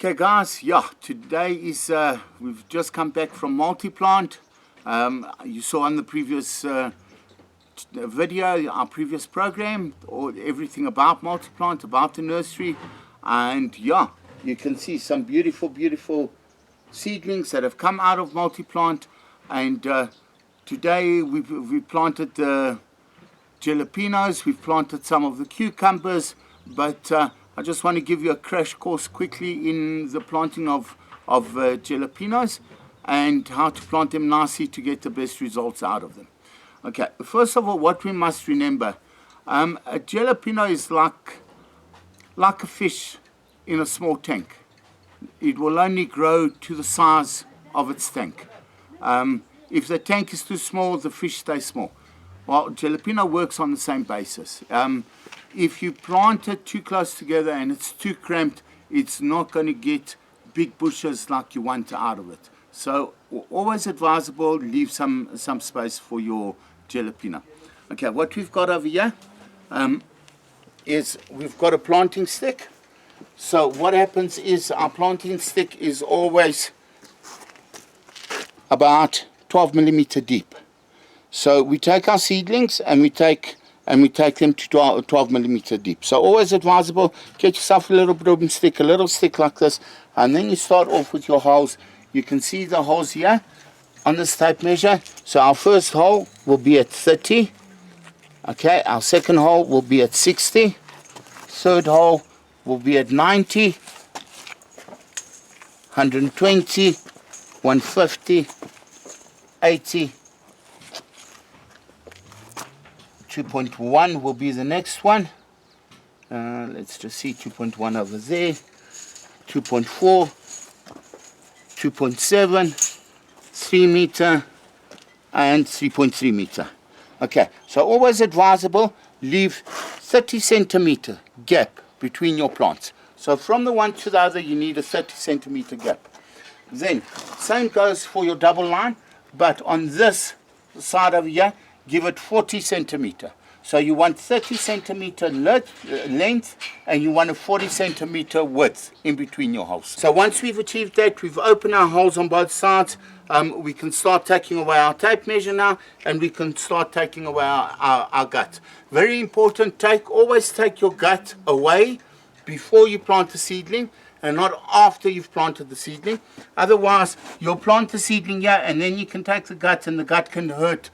Okay guys, today is, we've just come back from multi-plant. You saw on the previous video, our previous program, or everything about multi-plant, about the nursery. And you can see some beautiful seedlings that have come out of multi-plant. And today we've planted the jalapenos, we've planted some of the cucumbers, but I just want to give you a crash course quickly in the planting of jalapenos and how to plant them nicely to get the best results out of them. Okay, first of all, what we must remember, a jalapeno is like a fish in a small tank. It will only grow to the size of its tank. If the tank is too small, the fish stays small. Well, jalapeno works on the same basis. If you plant it too close together and it's too cramped, it's not going to get big bushes like you want out of it. So always advisable, leave some space for your jalapeno. Okay, what we've got over here is we've got a planting stick. So what happens is our planting stick is always about 12 millimeter deep. So we take our seedlings and we take them to 12 millimeter deep. So always advisable, get yourself a little broomstick, a little stick like this, and then you start off with your holes. You can see the holes here on this tape measure. So our first hole will be at 30. Okay, our second hole will be at 60. Third hole will be at 90, 120, 150, 80, 2.1 will be the next one. Let's just see 2.1 over there, 2.4, 2.7, 3 meter, and 3.3 meter. Okay, so always advisable, leave 30 centimeter gap between your plants. So from the one to the other, you need a 30 centimeter gap. Then, same goes for your double line, but on this side over here, give it 40 centimeter. So you want 30 centimeter length and you want a 40 centimeter width in between your holes. So once we've achieved that, we've opened our holes on both sides. We can start taking away our tape measure now, and we can start taking away our gut. Very important, always take your gut away before you plant the seedling and not after you've planted the seedling. Otherwise, you'll plant the seedling here and then you can take the gut and the gut can hurt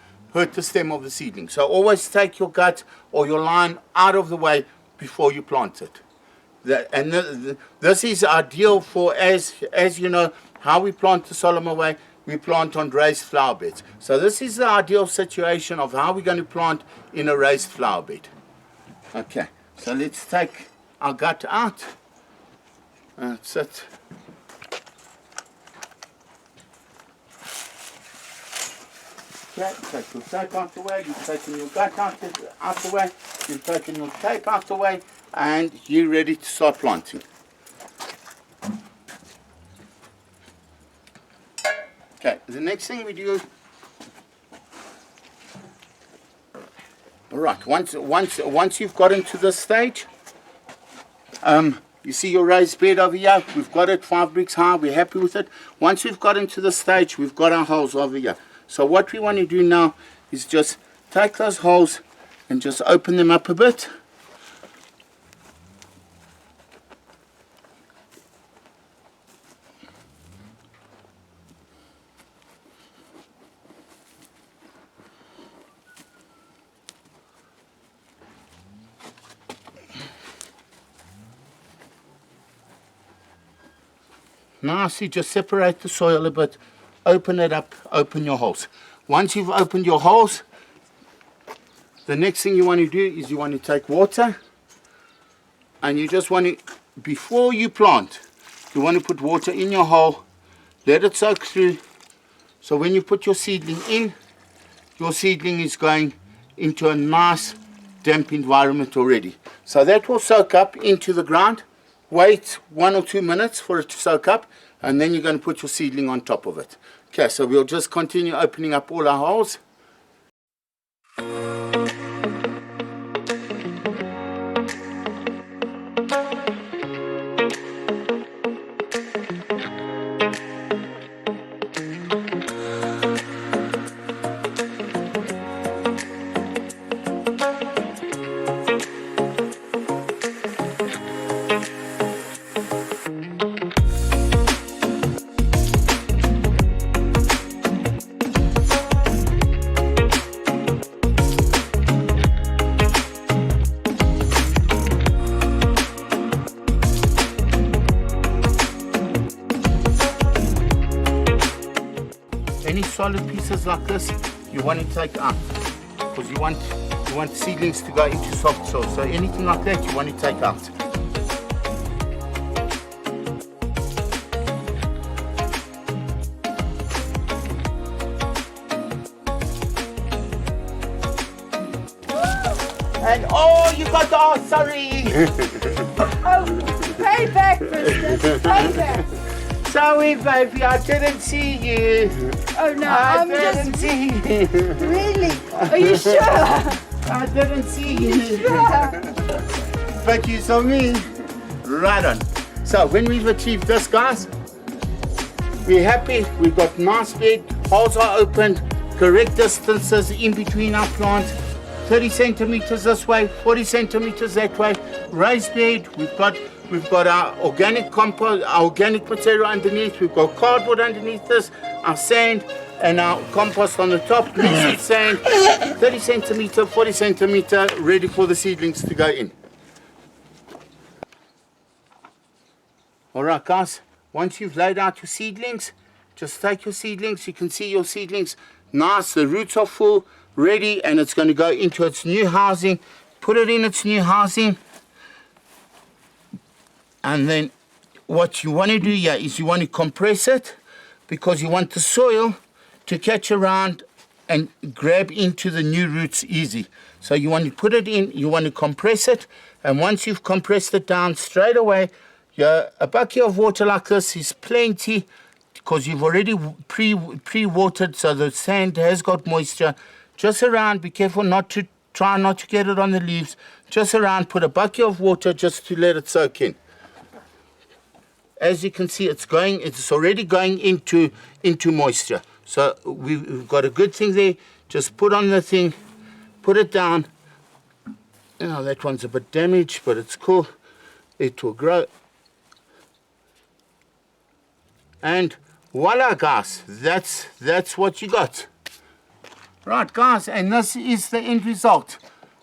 the stem of the seedling. So always take your gut or your line out of the way before you plant it. This is ideal for, as you know, how we plant the Solomon way. We plant on raised flower beds. So this is the ideal situation of how we're going to plant in a raised flower bed. Okay, so let's take our gut out. That's it. Okay, take your tape out the way, you've taken your gut out the way, you've taken your tape out the way, and you're ready to start planting. Okay, the next thing we do, alright, once you've got into this stage, you see your raised bed over here, we've got it 5 bricks high, we're happy with it. Once we've got into this stage, we've got our holes over here. So what we want to do now is just take those holes and just open them up a bit. Now see, just separate the soil a bit, open it up, open your holes. Once you've opened your holes, the next thing you want to do is you want to take water and you just want to, before you plant, you want to put water in your hole, let it soak through. So when you put your seedling in, your seedling is going into a nice damp environment already. So that will soak up into the ground. Wait 1 or 2 minutes for it to soak up, and then you're going to put your seedling on top of it. Okay, so we'll just continue opening up all our holes. any solid pieces like this, you want to take out, because you want seedlings to go into soft soil. So anything like that, you want to take out. And oh, you got the, oh, sorry. Oh, payback, Kristen, payback. Sorry, baby, I didn't see you. Oh no, I I'm didn't just see you. really. Are you sure? I didn't see you. But you saw me. Right on. So when we've achieved this, guys, we're happy. We've got nice bed, holes are opened, correct distances in between our plants. 30 centimeters this way, 40 centimeters that way. Raised bed. We've got our organic compost, our organic material underneath. We've got cardboard underneath this, our sand, and our compost on the top. Mixed with sand. 30 centimeter, 40 centimeter, ready for the seedlings to go in. All right, guys. Once you've laid out your seedlings, just take your seedlings. You can see your seedlings nice. The roots are full, ready, and it's going to go into its new housing. Put it in its new housing. And then what you want to do here is you want to compress it, because you want the soil to catch around and grab into the new roots easy. So you want to put it in, you want to compress it, and once you've compressed it down straight away, a bucket of water like this is plenty, because you've already pre-watered, so the sand has got moisture. Just around, be careful try not to get it on the leaves. Just around, put a bucket of water just to let it soak in. As you can see, it's already going into moisture. So we've got a good thing there. Just put on the thing, put it down. You know, that one's a bit damaged, but it's cool. It will grow. And voila, guys, that's what you got. Right, guys, and this is the end result.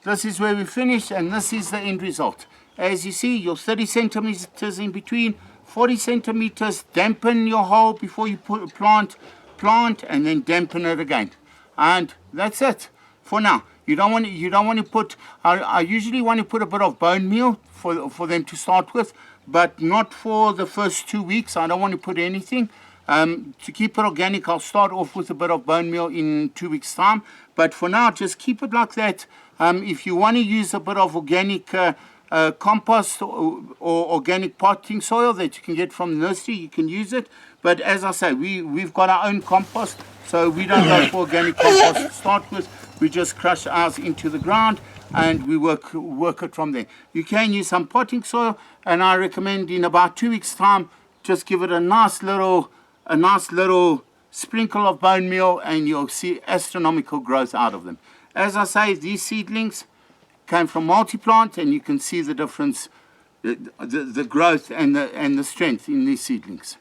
This is where we finished, and this is the end result. As you see, your 30 centimeters in between, 40 centimeters, dampen your hole before you plant, and then dampen it again. And that's it for now. You don't want to put, I usually want to put a bit of bone meal for them to start with, but not for the first 2 weeks. I don't want to put anything. To keep it organic, I'll start off with a bit of bone meal in 2 weeks' time. But for now, just keep it like that. If you want to use a bit of organic compost or organic potting soil that you can get from the nursery, you can use it. But as I say, we've got our own compost, so we don't go for organic compost to start with. We just crush ours into the ground and we work it from there. You can use some potting soil, and I recommend in about 2 weeks' time, just give it a nice little sprinkle of bone meal, and you'll see astronomical growth out of them. As I say, these seedlings came from multi-plant, and you can see the difference, the growth and the strength in these seedlings.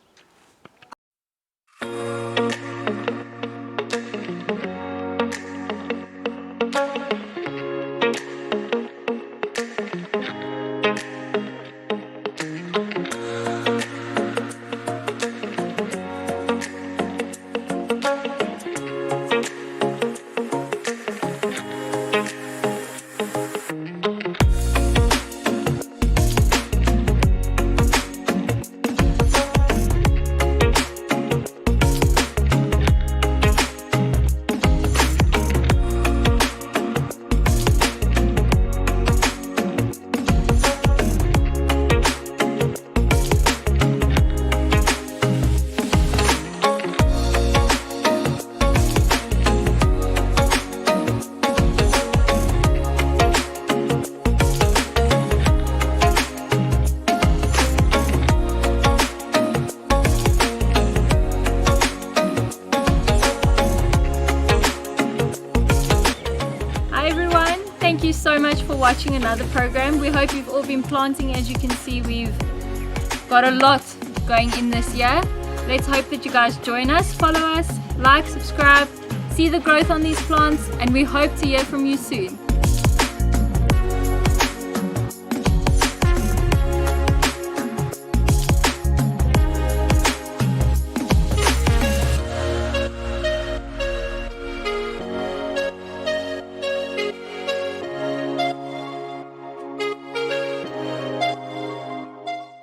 Thank you so much for watching another program. We hope you've all been planting. As you can see, we've got a lot going in this year. Let's hope that you guys join us, follow us, like, subscribe, see the growth on these plants, and we hope to hear from you soon.